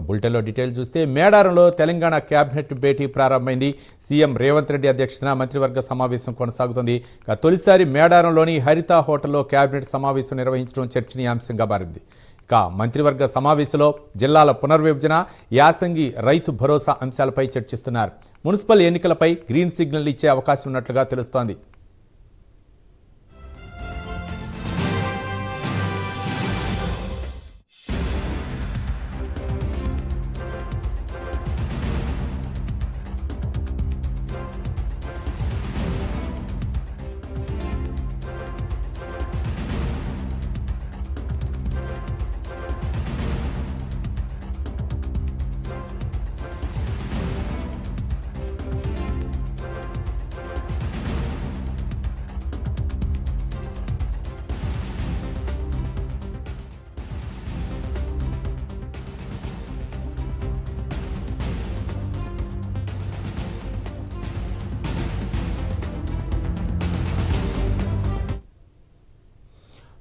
బులెటిన్లో డీటెయిల్ చూస్తే మేడారంలో తెలంగాణ కేబినెట్ భేటీ ప్రారంభమైంది. సీఎం రేవంత్ రెడ్డి అధ్యక్షతన మంత్రివర్గ సమావేశం కొనసాగుతుంది. తొలిసారి మేడారంలోని హరిత హోటల్లో కేబినెట్ సమావేశం నిర్వహించడం చర్చనీయాంశంగా మారింది. మంత్రివర్గ సమావేశంలో జిల్లాల పునర్విభజన, యాసంగి రైతు భరోసా అంశాలపై చర్చిస్తున్నారు. మున్సిపల్ ఎన్నికలపై గ్రీన్ సిగ్నల్ ఇచ్చే అవకాశం ఉన్నట్లుగా తెలుస్తోంది.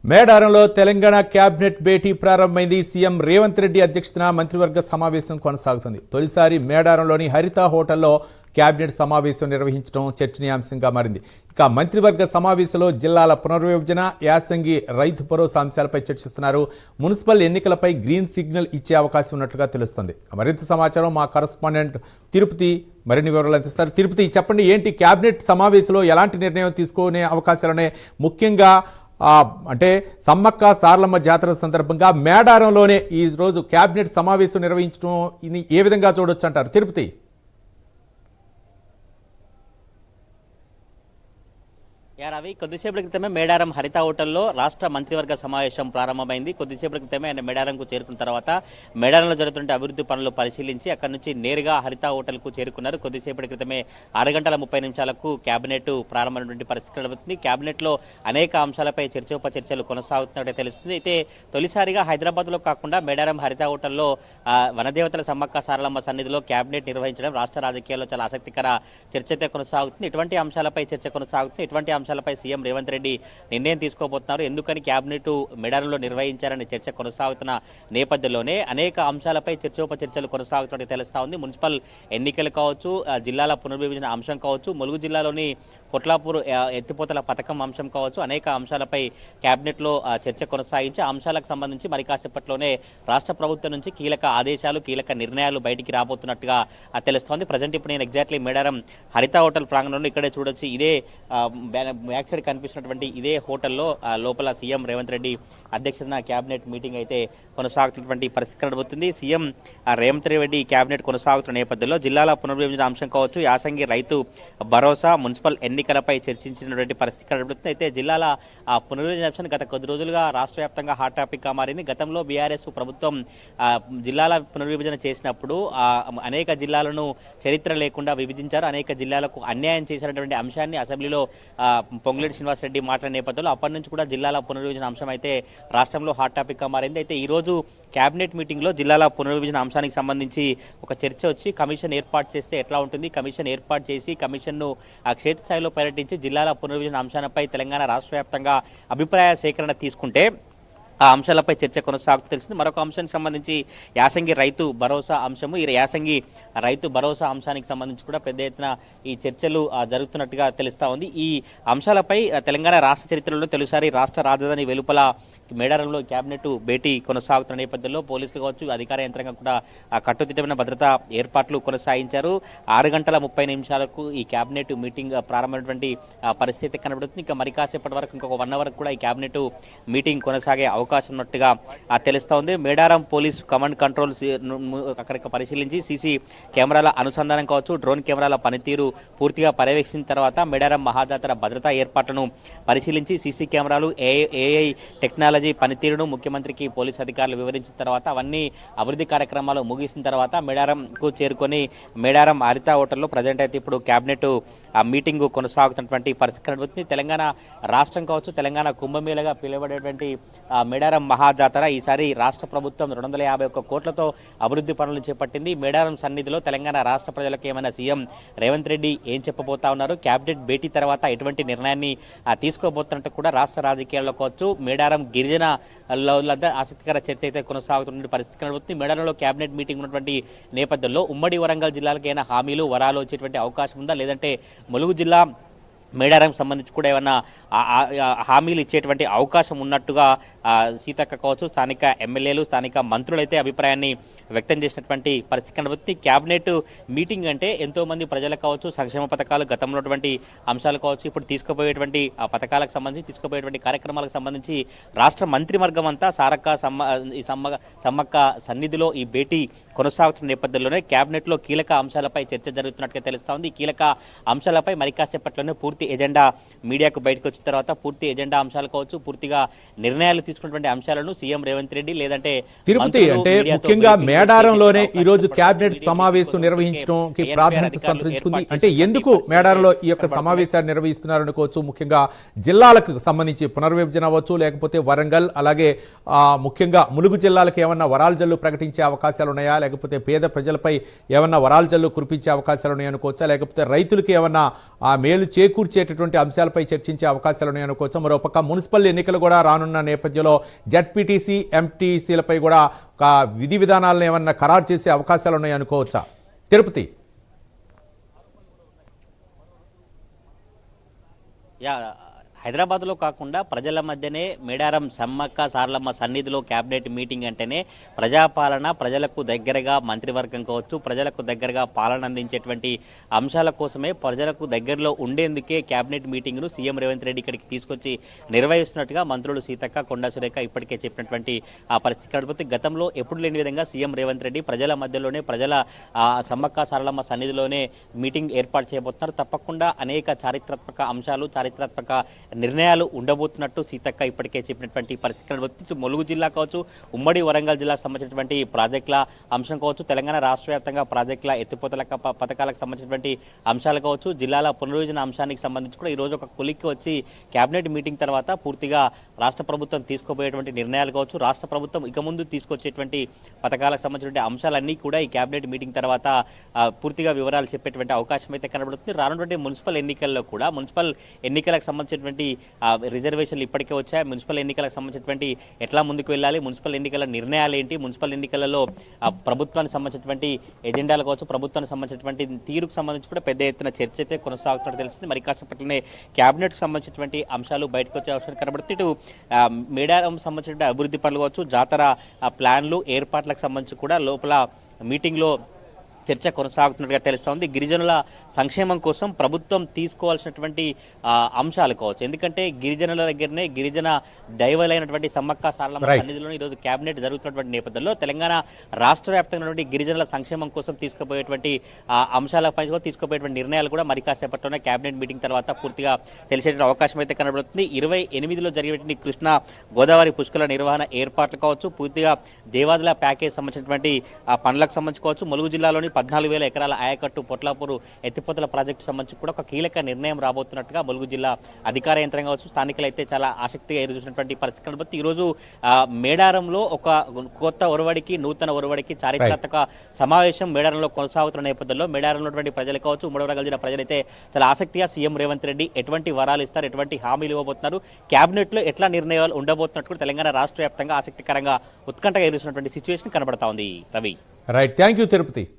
మేడారంలో తెలంగాణ కేబినెట్ భేటీ ప్రారంభమైంది. సీఎం రేవంత్ రెడ్డి అధ్యక్షతన మంత్రివర్గ సమావేశం కొనసాగుతుంది. తొలిసారి మేడారంలోని హరిత హోటల్లో కేబినెట్ సమావేశం నిర్వహించడం చర్చనీయాంశంగా మారింది. మంత్రివర్గ సమావేశంలో జిల్లాల పునర్విభజన, యాసంగి రైతు భరోసా అంశాలపై చర్చిస్తున్నారు. మున్సిపల్ ఎన్నికలపై గ్రీన్ సిగ్నల్ ఇచ్చే అవకాశం ఉన్నట్లుగా తెలుస్తోంది. మరింత సమాచారం మా కరస్పాండెంట్ తిరుపతి మరిన్ని వివరాలు అందిస్తారు. తిరుపతి, చెప్పండి, ఏంటి కేబినెట్ సమావేశంలో ఎలాంటి నిర్ణయం తీసుకునే అవకాశాలున్నాయి? ముఖ్యంగా అంటే సమ్మక్క సారలమ్మ జాతర సందర్భంగా మేడారంలోనే ఈ రోజు కేబినెట్ సమావేశం నిర్వహించడం ఏ విధంగా చూడొచ్చు అంటారు తిరుపతి? రవి, కొద్దిసేపటి క్రితమే మేడారం హరిత హోటల్లో రాష్ట్ర మంత్రివర్గ సమావేశం ప్రారంభమైంది. కొద్దిసేపటి క్రితమే ఆయన మేడారంకు చేరుకున్న తర్వాత మేడారంలో జరుగుతున్న అభివృద్ధి పనులు పరిశీలించి అక్కడి నుంచి నేరుగా హరిత హోటల్కు చేరుకున్నారు. కొద్దిసేపటి క్రితమే 6:30 కేబినెట్ ప్రారంభమైనటువంటి పరిస్థితి కనబడుతుంది. కేబినెట్లో అనేక అంశాలపై చర్చోపచర్చలు కొనసాగుతున్నట్టు తెలుస్తుంది. అయితే తొలిసారిగా హైదరాబాద్లో కాకుండా మేడారం హరిత హోటల్లో వనదేవతల సమ్మక్క సారలమ్మ సన్నిధిలో కేబినెట్ నిర్వహించడం రాష్ట్ర రాజకీయాల్లో చాలా ఆసక్తికర చర్చ అయితే కొనసాగుతుంది. ఇటువంటి అంశాలపై చర్చ కొనసాగుతుంది. ఇటువంటి అంశాలపై సీఎం రేవంత్ రెడ్డి నిర్ణయం తీసుకోబోతున్నారు. ఎందుకని కేబినెట్ మేడారంలో నిర్వహించారనే చర్చ కొనసాగుతున్న నేపథ్యంలోనే అనేక అంశాలపై చర్చోపచర్చలు కొనసాగుతున్నట్టు తెలుస్తా ఉంది. మున్సిపల్ ఎన్నికలు కావచ్చు, జిల్లాల పునర్విభజన అంశం కావచ్చు, ములుగు జిల్లాలోని పొట్లాపూర్ ఎత్తిపోతల పథకం అంశం కావచ్చు, అనేక అంశాలపై కేబినెట్లో చర్చ కొనసాగించి అంశాలకు సంబంధించి మరి కాసేపట్లోనే రాష్ట్ర ప్రభుత్వం నుంచి కీలక ఆదేశాలు, కీలక నిర్ణయాలు బయటికి రాబోతున్నట్టుగా తెలుస్తోంది. ప్రజెంట్ ఇప్పుడు నేను ఎగ్జాక్ట్లీ మేడారం హరిత హోటల్ ప్రాంగణంలో ఇక్కడే చూడొచ్చు. ఇదే బ్యాక్ సైడ్ కనిపిస్తున్నటువంటి ఇదే హోటల్లో లోపల సీఎం రేవంత్ రెడ్డి అధ్యక్షతన కేబినెట్ మీటింగ్ అయితే కొనసాగుతున్నటువంటి పరిస్థితి కనబడుతుంది. సీఎం రేవంత్ రెడ్డి కేబినెట్ కొనసాగుతున్న నేపథ్యంలో జిల్లాల పునర్విభజన అంశం కావచ్చు, యాసంగి రైతు భరోసా, మున్సిపల్ ఎన్నికలపై చర్చించినటువంటి పరిస్థితి కనబడుతుంది. అయితే జిల్లాల పునర్విభజన అంశం గత కొద్ది రోజులుగా రాష్ట్ర వ్యాప్తంగా హాట్ టాపిక్ గా మారింది. గతంలో బీఆర్ఎస్ ప్రభుత్వం జిల్లాల పునర్విభజన చేసినప్పుడు అనేక జిల్లాలను చరిత్ర లేకుండా విభజించారు, అనేక జిల్లాలకు అన్యాయం చేసినటువంటి అంశాన్ని అసెంబ్లీలో పొంగులేటి శ్రీనివాసరెడ్డి మాట్లాడిన నేపథ్యంలో అప్పటి నుంచి కూడా జిల్లాల పునర్విభజన అంశం అయితే రాష్ట్రంలో హాట్ టాపిక్ గా మారింది. అయితే ఈ రోజు కేబినెట్ మీటింగ్ లో జిల్లాల పునర్విభజన అంశానికి సంబంధించి ఒక చర్చ వచ్చి కమిషన్ ఏర్పాటు చేస్తే ఎట్లా ఉంటుంది, కమిషన్ ఏర్పాటు చేసి కమిషన్ ను క్షేత్రస్థాయిలో పర్యటించి జిల్లాల పునర్విభజన అంశాలపై తెలంగాణ రాష్ట్ర వ్యాప్తంగా అభిప్రాయ సేకరణ తీసుకుంటే ఆ అంశాలపై చర్చ కొనసాగుతూ తెలిసింది. మరొక అంశానికి సంబంధించి యాసంగి రైతు భరోసా అంశము, ఈ యాసంగి రైతు భరోసా అంశానికి సంబంధించి కూడా పెద్ద ఎత్తున ఈ చర్చలు జరుగుతున్నట్టుగా తెలుస్తా ఉంది. ఈ అంశాలపై తెలంగాణ రాష్ట్ర చరిత్రలో తొలిసారి రాష్ట్ర రాజధాని వెలుపల మేడారంలో కేబినెట్ భేటీ కొనసాగుతున్న నేపథ్యంలో పోలీసులు కావచ్చు, అధికార యంత్రాంగం కూడా కట్టుదిట్టమైన భద్రతా ఏర్పాట్లు కొనసాగించారు. 6:30 ఈ కేబినెట్ మీటింగ్ ప్రారంభమైనటువంటి పరిస్థితి కనబడుతుంది. ఇంకా మరి కాసేపటి వరకు ఇంకొక 1 అవర్ కూడా ఈ కేబినెట్ మీటింగ్ కొనసాగే అవకాశం ఉన్నట్టుగా తెలుస్తా ఉంది. మేడారం పోలీసు కమాండ్ కంట్రోల్ అక్కడికి పరిశీలించి సీసీ కెమెరాల అనుసంధానం కావచ్చు, డ్రోన్ కెమెరాల పనితీరు పూర్తిగా పర్యవేక్షించిన తర్వాత మేడారం మహాజాతర భద్రతా ఏర్పాట్లను పరిశీలించి సీసీ కెమెరాలు, ఏఐ టెక్నాలజీ పనితీరును ముఖ్యమంత్రికి పోలీసు అధికారులు వివరించిన తర్వాత అవన్నీ అభివృద్ధి కార్యక్రమాలు ముగిసిన తర్వాత మేడారంకు చేరుకొని మేడారం హరిత హోటల్లో ప్రజెంట్ అయితే ఇప్పుడు కేబినెట్ మీటింగ్ కొనసాగుతున్నటువంటి పరిస్థితి కనబడుతుంది. తెలంగాణ రాష్ట్రం కావచ్చు, తెలంగాణ కుంభమేళగా పిలువబడేటువంటి మేడారం మహాజాతర ఈసారి రాష్ట్ర ప్రభుత్వం 251 కోట్లతో అభివృద్ధి పనులు చేపట్టింది. మేడారం సన్నిధిలో తెలంగాణ రాష్ట్ర ప్రజలకు ఏమైనా సీఎం రేవంత్ రెడ్డి ఏం చెప్పబోతా ఉన్నారు, కేబినెట్ భేటీ తర్వాత ఎటువంటి నిర్ణయాన్ని తీసుకోబోతున్నట్టు కూడా రాష్ట్ర రాజకీయాల్లో కావచ్చు, మేడారం గిరిజన గిరిజన ఆసక్తికర చర్చ అయితే కొనసాగుతున్న పరిస్థితి కనబడుతుంది. మేడారంలో కేబినెట్ మీటింగ్ ఉన్నటువంటి నేపథ్యంలో ఉమ్మడి వరంగల్ జిల్లాలకు ఏమైనా హామీలు వరాలు వచ్చేటువంటి అవకాశం ఉందా, లేదంటే ములుగు జిల్లా మేడారం సంబంధించి కూడా ఏమన్నా హామీలు ఇచ్చేటువంటి అవకాశం ఉన్నట్టుగా సీతక్క కావచ్చు, స్థానిక ఎమ్మెల్యేలు, స్థానిక మంత్రులు అయితే అభిప్రాయాన్ని వ్యక్తం చేసినటువంటి పరిస్థితి కనబడుతుంది. క్యాబినెట్ మీటింగ్ అంటే ఎంతో మంది ప్రజలకు కావచ్చు, సంక్షేమ పథకాలు గతంలో ఉన్నటువంటి అంశాలు కావచ్చు, ఇప్పుడు తీసుకుపోయేటువంటి ఆ పథకాలకు సంబంధించి తీసుకుపోయేటువంటి కార్యక్రమాలకు సంబంధించి రాష్ట్ర మంత్రివర్గం అంతా సారక్క సమ్మక్క సన్నిధిలో ఈ భేటీ కొనసాగుతున్న నేపథ్యంలోనే క్యాబినెట్లో కీలక అంశాలపై చర్చ జరుగుతున్నట్టుగా తెలుస్తా ఉంది. ఈ కీలక అంశాలపై మరి కాసేపట్లోనే పూర్తి ఎజెండా మీడియాకు బయటకు వచ్చిన తర్వాత పూర్తి ఎజెండా అంశాలు కావచ్చు, పూర్తిగా నిర్ణయాలు తీసుకున్నటువంటి అంశాలను సీఎం రేవంత్ రెడ్డి లేదంటే తిరుపతి అంటే ముఖ్యంగా మేడారంలోనే ఈ రోజు కేబినెట్ సమావేశం నిర్వహించడానికి ప్రాధాన్యత సంతరించుకుంది. అంటే ఎందుకు మేడారంలో ఈ యొక్క సమావేశాన్ని నిర్వహిస్తున్నారు అనుకోవచ్చు. ముఖ్యంగా జిల్లాలకు సంబంధించి పునర్విభజన అవ్వచ్చు, లేకపోతే వరంగల్, అలాగే ముఖ్యంగా ములుగు జిల్లాలకు ఏమన్నా వరాల జల్లు ప్రకటించే అవకాశాలు ఉన్నాయా, లేకపోతే పేద ప్రజలపై ఏమన్నా వరాల జల్లు కురిపించే అవకాశాలు ఉన్నాయా అనుకోవచ్చా, లేకపోతే రైతులకు ఏమన్నా మేలు చేకూర్చేటటువంటి అంశాలపై చర్చించే అవకాశాలు ఉన్నాయని అనుకోవచ్చు. మరోపక్క మున్సిపల్ ఎన్నికలు కూడా రానున్న నేపథ్యంలో జడ్పీటీసీ, ఎంపీటీసీలపై కూడా ఒక విధి విధానాలను ఏమన్నా ఖరారు చేసే అవకాశాలు ఉన్నాయని అనుకోవచ్చా తిరుపతి? హైదరాబాద్లో కాకుండా ప్రజల మధ్యనే మేడారం సమ్మక్క సారలమ్మ సన్నిధిలో క్యాబినెట్ మీటింగ్ అంటేనే ప్రజాపాలన, ప్రజలకు దగ్గరగా మంత్రివర్గం కావచ్చు, ప్రజలకు దగ్గరగా పాలన అందించేటువంటి అంశాల కోసమే ప్రజలకు దగ్గరలో ఉండేందుకే క్యాబినెట్ మీటింగ్ను సీఎం రేవంత్ రెడ్డి ఇక్కడికి తీసుకొచ్చి నిర్వహిస్తున్నట్టుగా మంత్రులు సీతక్క, కొండా సురేఖ ఇప్పటికే చెప్పినటువంటి ఆ పరిస్థితి కనబడుతుంది. గతంలో ఎప్పుడు లేని విధంగా సీఎం రేవంత్ రెడ్డి ప్రజల మధ్యలోనే, ప్రజల సమ్మక్క సారలమ్మ సన్నిధిలోనే మీటింగ్ ఏర్పాటు చేయబోతున్నారు. తప్పకుండా అనేక చారిత్రాత్మక అంశాలు, చారిత్రాత్మక నిర్ణయాలు ఉండబోతున్నట్టు సీతక్క ఇప్పటికే చెప్పినటువంటి పరిస్థితి కనబడుతుంది. ములుగు జిల్లా కావచ్చు, ఉమ్మడి వరంగల్ జిల్లాకు సంబంధించినటువంటి ప్రాజెక్టుల అంశం కావచ్చు, తెలంగాణ రాష్ట్ర వ్యాప్తంగా ప్రాజెక్టుల ఎత్తిపోతల పథకాలకు సంబంధించినటువంటి అంశాలు కావచ్చు, జిల్లాల పునర్విభజన అంశానికి సంబంధించి కూడా ఈరోజు ఒక కొలిక్కి వచ్చి కేబినెట్ మీటింగ్ తర్వాత పూర్తిగా రాష్ట్ర ప్రభుత్వం తీసుకోబోయేటువంటి నిర్ణయాలు కావచ్చు, రాష్ట్ర ప్రభుత్వం ఇక ముందు తీసుకొచ్చేటువంటి పథకాలకు సంబంధించిన అంశాలన్నీ కూడా ఈ కేబినెట్ మీటింగ్ తర్వాత పూర్తిగా వివరాలు చెప్పేటువంటి అవకాశం అయితే కనబడుతుంది. రానున్నటువంటి మున్సిపల్ ఎన్నికల్లో కూడా మున్సిపల్ ఎన్నికలకు సంబంధించినటువంటి రిజర్వేషన్లు ఇప్పటికే వచ్చాయి. మున్సిపల్ ఎన్నికలకు సంబంధించినటువంటి ఎట్లా ముందుకు వెళ్ళాలి, మున్సిపల్ ఎన్నికల నిర్ణయాలు ఏంటి, మున్సిపల్ ఎన్నికలలో ప్రభుత్వానికి సంబంధించినటువంటి ఎజెండాలు కావచ్చు, ప్రభుత్వానికి సంబంధించినటువంటి తీరుకు సంబంధించి కూడా పెద్ద ఎత్తున చర్చ అయితే కొనసాగుతున్నట్టు తెలుస్తుంది. మరి కాసేపట్లోనే క్యాబినెట్ సంబంధించినటువంటి అంశాలు బయటకు వచ్చే అవసరం కనబడుతుంది. ఇటు మేడారం సంబంధించిన అభివృద్ధి పనులు కావచ్చు, జాతర ప్లాన్లు, ఏర్పాట్లకు సంబంధించి కూడా లోపల మీటింగ్లో చర్చ కొనసాగుతున్నట్టుగా తెలుస్తోంది. గిరిజనుల సంక్షేమం కోసం ప్రభుత్వం తీసుకోవాల్సినటువంటి అంశాలు కావచ్చు. ఎందుకంటే గిరిజనుల దగ్గరనే గిరిజన దైవలైనటువంటి సమ్మక్క సారలమ్మ సన్నిధిలో ఈరోజు కేబినెట్ జరుగుతున్నటువంటి నేపథ్యంలో తెలంగాణ రాష్ట్ర వ్యాప్తంగా గిరిజనుల సంక్షేమం కోసం తీసుకుపోయేటువంటి అంశాలపై తీసుకుపోయేటువంటి నిర్ణయాలు కూడా మరి కాసేపట్లోనే కేబినెట్ మీటింగ్ తర్వాత పూర్తిగా తెలిసేటువంటి అవకాశం అయితే కనబడుతుంది. 28లో జరిగేటువంటి కృష్ణా గోదావరి పుష్కర నిర్వహణ ఏర్పాట్లు కావచ్చు, పూర్తిగా దేవాదుల ప్యాకేజ్ సంబంధించినటువంటి పనులకు సంబంధించి కావచ్చు, ములుగు జిల్లాలోని 14,000 ఎకరాల ఆయకట్టు పొట్లాపూరు ఎత్తిపోతల ప్రాజెక్టు సంబంధించి కూడా ఒక కీలక నిర్ణయం రాబోతున్నట్టుగా ములుగు జిల్లా అధికార యంత్రాంగం కావచ్చు, స్థానికులు అయితే చాలా ఆసక్తిగా ఎదురుచూసినటువంటి పరిస్థితి కనబడుతుంది. ఈరోజు మేడారంలో ఒక కొత్త ఒరవడికి, నూతన ఒరవడికి చారిత్రాత్మక సమావేశం మేడారంలో కొనసాగుతున్న నేపథ్యంలో మేడారంలో ఉన్నటువంటి ప్రజలు కావచ్చు, ఉమ్మడి వరంగల్ జిల్లా ప్రజలైతే చాలా ఆసక్తిగా సీఎం రేవంత్ రెడ్డి ఎటువంటి వరాలు ఇస్తారు, ఎటువంటి హామీలు ఇవ్వబోతున్నారు, క్యాబినెట్ లో ఎట్లా నిర్ణయాలు ఉండబోతున్నట్టు కూడా తెలంగాణ రాష్ట్ర వ్యాప్తంగా ఆసక్తికరంగా ఉత్కంఠగా ఎదురుస్తున్నటువంటి సిచ్యువేషన్ కనబడతా ఉంది. Ravi, right, thank you Tirupati.